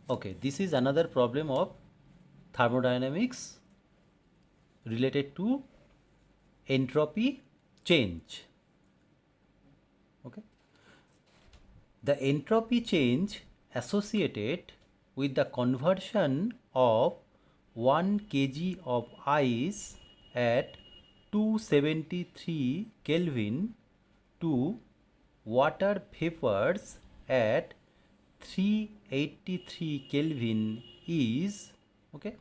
Okay, this is another problem of thermodynamics related to entropy change. Okay, the entropy change associated with the conversion of 1 kg of ice at 273 Kelvin to water vapors at 383 Kelvin is, okay,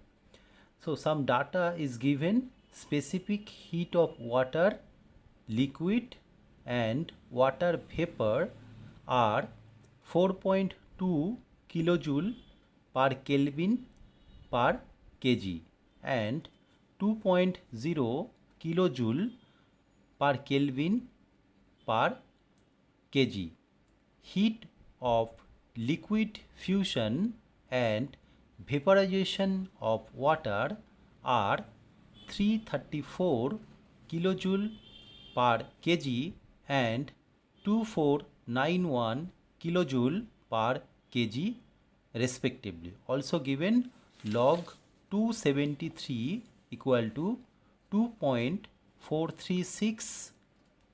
so some data is given. Specific heat of water, liquid and water vapor are 4.2 kilojoule per Kelvin per kg and 2.0 kilojoule per Kelvin per kg. Heat of liquid fusion and vaporization of water are 334 kilojoule per kg and 2491 kilojoule per kg respectively. Also given log 273 equal to 2.436,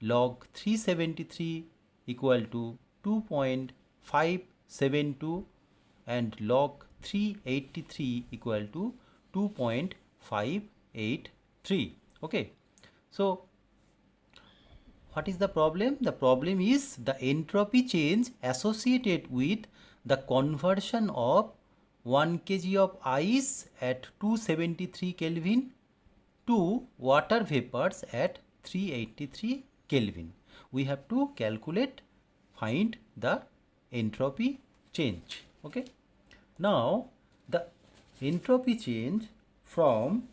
log 373 equal to 2.572 and log 383 equal to 2.583. Okay, so what is the problem? The problem is the entropy change associated with the conversion of 1 kg of ice at 273 Kelvin to water vapors at 383 Kelvin. We have to calculate, find the entropy change. Okay. Now the entropy change from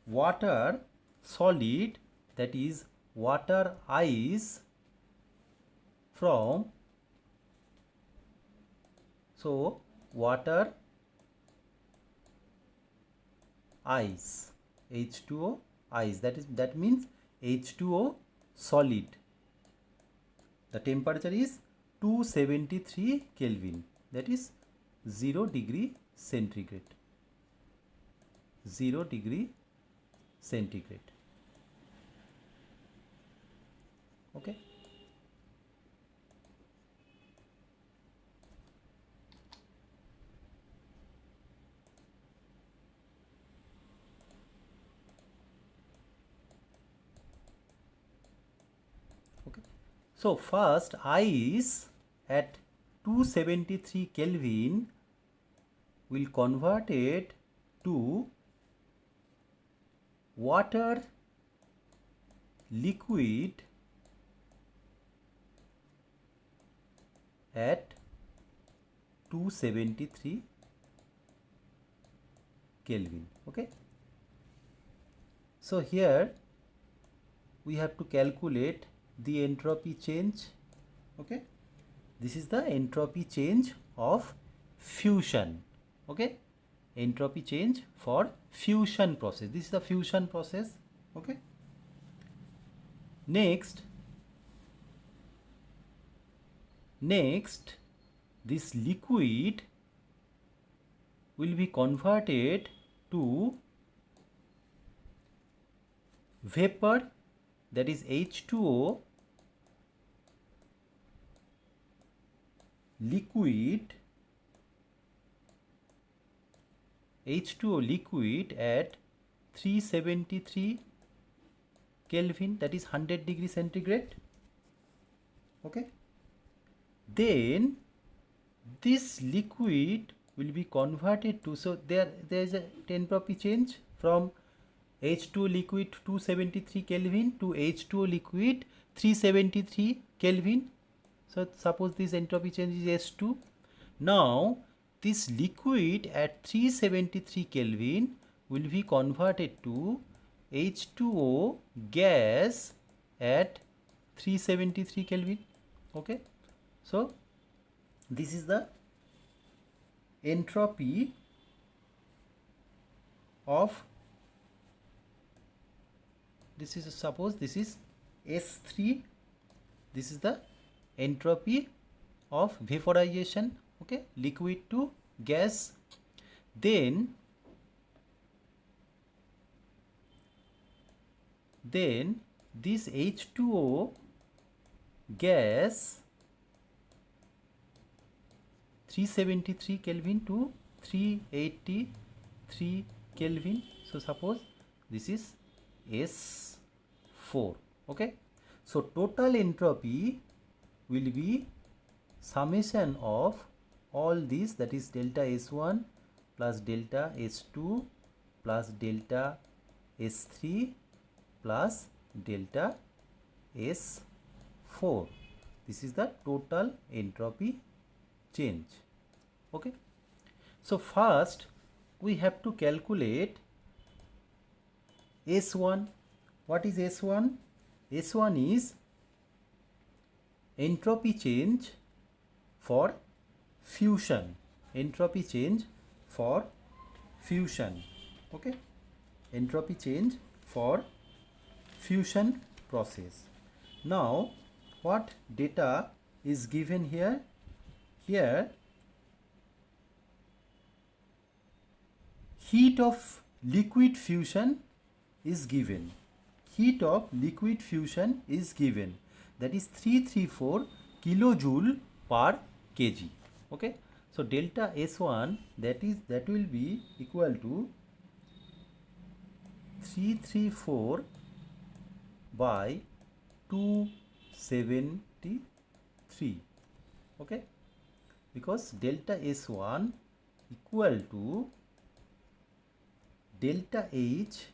water solid, that is water ice, from, so water ice, H2O ice, that means H2O solid. The temperature is 273 Kelvin, that is 0 degree centigrade. 0 degree centigrade. Okay. Okay. So first ice at 273 Kelvin will convert it to water liquid at 273 Kelvin. Okay. So here we have to calculate the entropy change. Okay. This is the entropy change of fusion. Okay. Entropy change for fusion process. This is the fusion process. Okay. Next, this liquid will be converted to vapor, that is H2O liquid, H2O liquid at 373 Kelvin, that is 100 degree centigrade. Okay. Then this liquid will be converted to, so there is a entropy change from H2O liquid 273 Kelvin to H2O liquid 373 Kelvin. So suppose this entropy change is S2. Now this liquid at 373 Kelvin will be converted to H2O gas at 373 Kelvin. Okay. So this is the entropy of, this is, suppose this is S3, this is the entropy of vaporization. Okay, liquid to gas then this H2O gas 373 Kelvin to 383 Kelvin. So suppose this is S4. Okay. So total entropy will be summation of all these, that is delta S1 plus delta S2 plus delta S3 plus delta S4. This is the total entropy change. Okay. So first we have to calculate S1. What is S1? S1 is entropy change for fusion. Entropy change for fusion. Okay. Entropy change for fusion process. Now what data is given here? Here heat of liquid fusion is given. Heat of liquid fusion is given, that is 334 kilojoule per kg. Okay. So delta S1, that will be equal to 334 by 273. Okay. Because delta S1 equal to delta H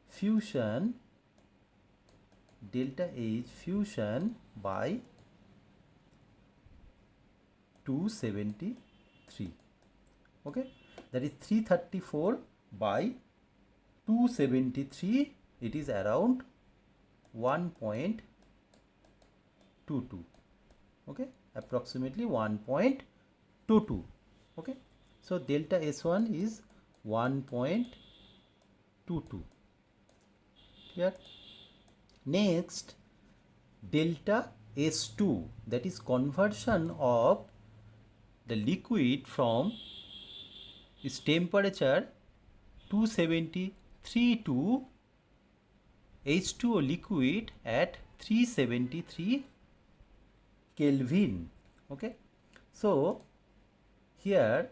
fusion by 273. Okay. That is 334 by 273. It is around 1.22. Okay. Approximately 1.22. Okay. So delta S1 is 1.22. Clear? Next, delta S2, that is conversion of the liquid from its temperature 273 to H2O liquid at 373 Kelvin. Okay. So here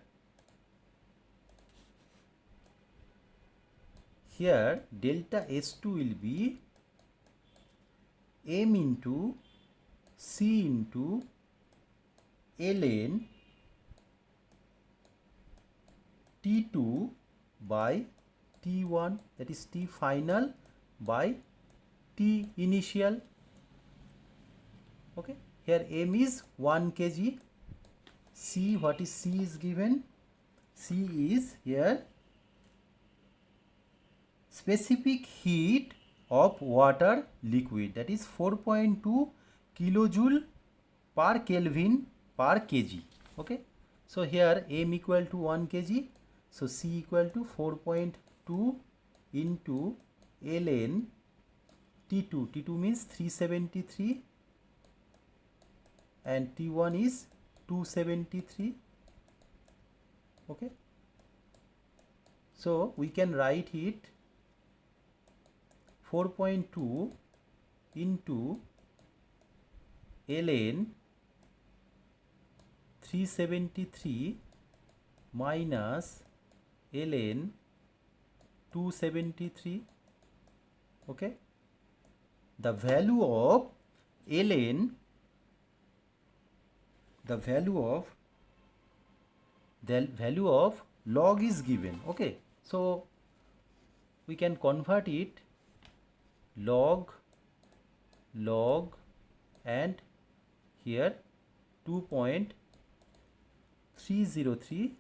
delta S2 will be M into C into ln T2 by T1, that is T final by T initial. Okay. Here M is 1 kg. C, what is C is given? C is here specific heat of water liquid, that is 4.2 kilojoule per Kelvin per kg. Okay. So here M equal to 1 kg. So C equal to 4.2 into ln T2. T2 means 373 and T1 is 273. Okay. So we can write it 4.2 into ln 373 minus ln 273. Okay. The value of ln, the value of log is given. Okay. So we can convert it log and here 2.303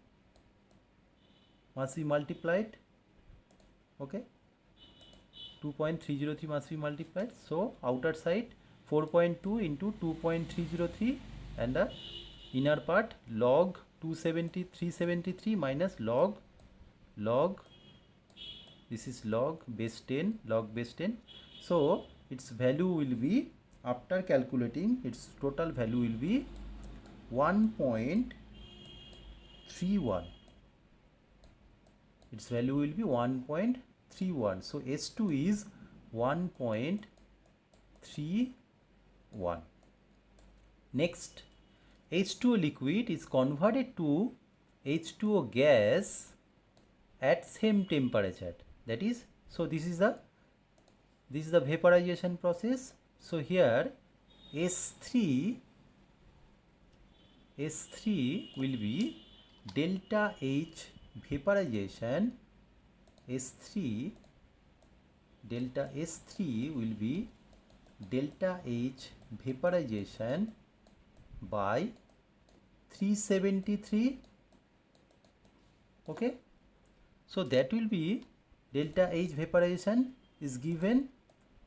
must be multiplied. Okay. 2.303 must be multiplied. So outer side 4.2 into 2.303 and the inner part log 373 minus log, this is log base 10. So its value will be, after calculating, its total value will be 1.31. its value will be 1.31. So S2 is 1.31. Next, H2O liquid is converted to H2O gas at same temperature. That is, so this is the vaporization process. So here S3 will be delta H vaporization. S3 will be delta H vaporization by 373. Okay, so that will be delta H vaporization is given.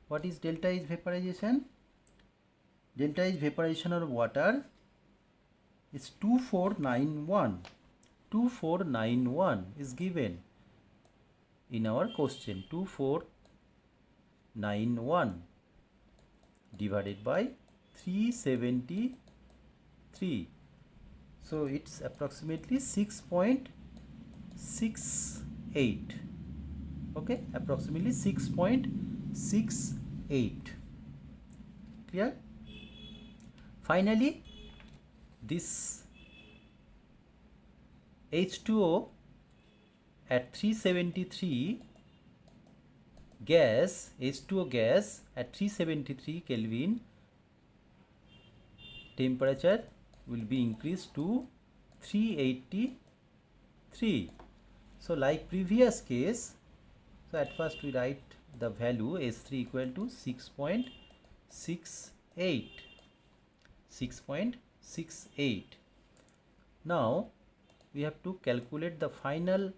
What is delta H vaporization? Delta H vaporization of water is 2491. 2491 is given in our question. 2491 divided by 373. So it's approximately 6.68. Okay, approximately 6.68. Clear? Finally, this H2O at 373 gas, H2O gas at 373 Kelvin temperature will be increased to 383. So like previous case, so at first we write the value S3 equal to 6.68. 6.68. Now we have to calculate the final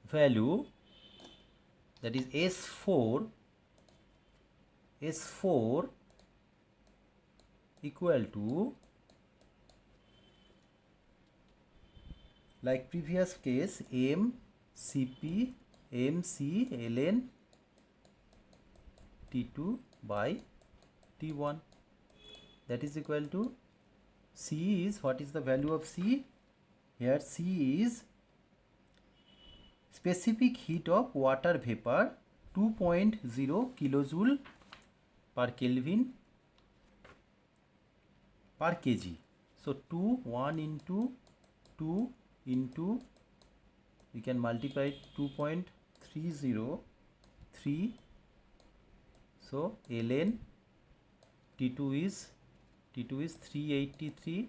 value, that is S4 equal to, like previous case, mCp mc ln T2 by T1, that is equal to, C is, what is the value of C? Here C is specific heat of water vapor, 2.0 kilojoule per Kelvin per kg. So 1 into 2 into, we can multiply 2.303. So ln T2 is 383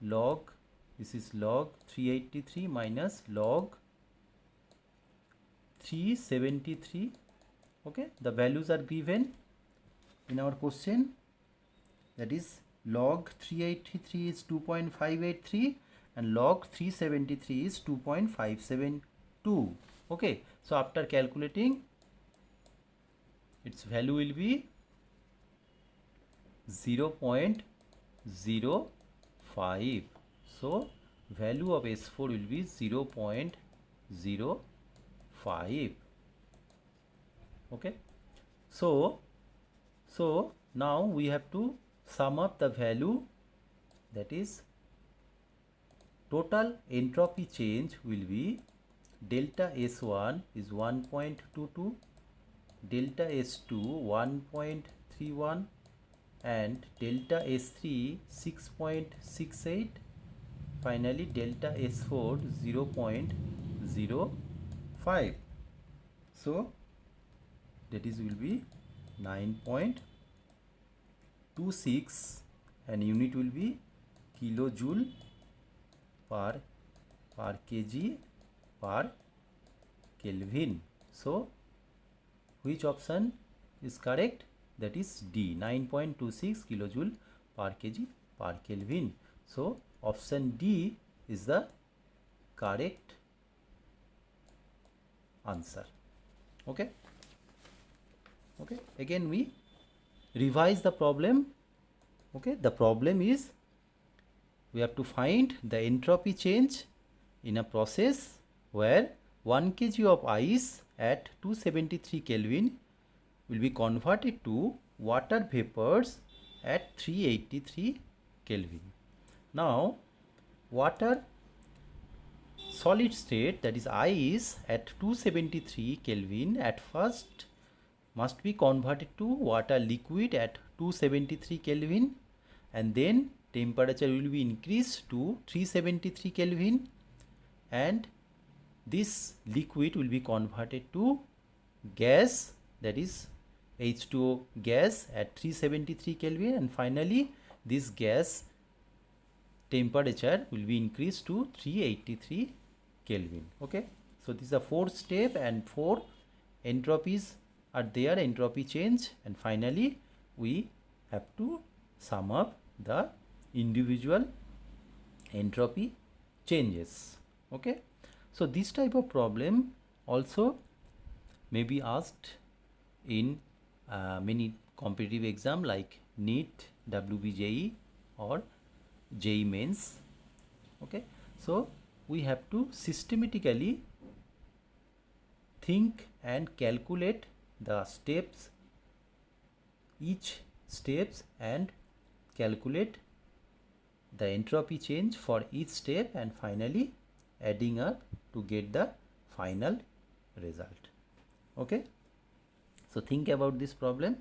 log, this is log 383 minus log 373. Okay, the values are given in our question, that is log 383 is 2.583 and log 373 is 2.572. Okay, so after calculating, its value will be 0.05. So value of S4 will be 0.05. Okay, so now we have to sum up the value, that is total entropy change will be delta S1 is 1.22, delta S2 1.31 and delta S3 6.68, finally delta S4 0.05. So that is will be 9.26 and unit will be kilojoule per kg per Kelvin. So which option is correct? That is D, 9.26 kilojoule per kg per Kelvin. So option D is the correct answer. Okay, again we revise the problem. Okay, the problem is we have to find the entropy change in a process where 1 kg of ice at 273 Kelvin will be converted to water vapors at 383 Kelvin. Now water solid state, that is I is at 273 Kelvin, at first must be converted to water liquid at 273 Kelvin, and then temperature will be increased to 373 Kelvin, and this liquid will be converted to gas, that is H2O gas at 373 Kelvin, and finally this gas temperature will be increased to 383 Kelvin. Okay, so this is a 4 step and 4 entropies are there, entropy change, and finally we have to sum up the individual entropy changes. Okay, so this type of problem also may be asked in many competitive exam like NEET, WBJEE or JEE mains. Okay, so we have to systematically think and calculate the steps, each steps, and calculate the entropy change for each step, and finally adding up to get the final result. Okay, so think about this problem.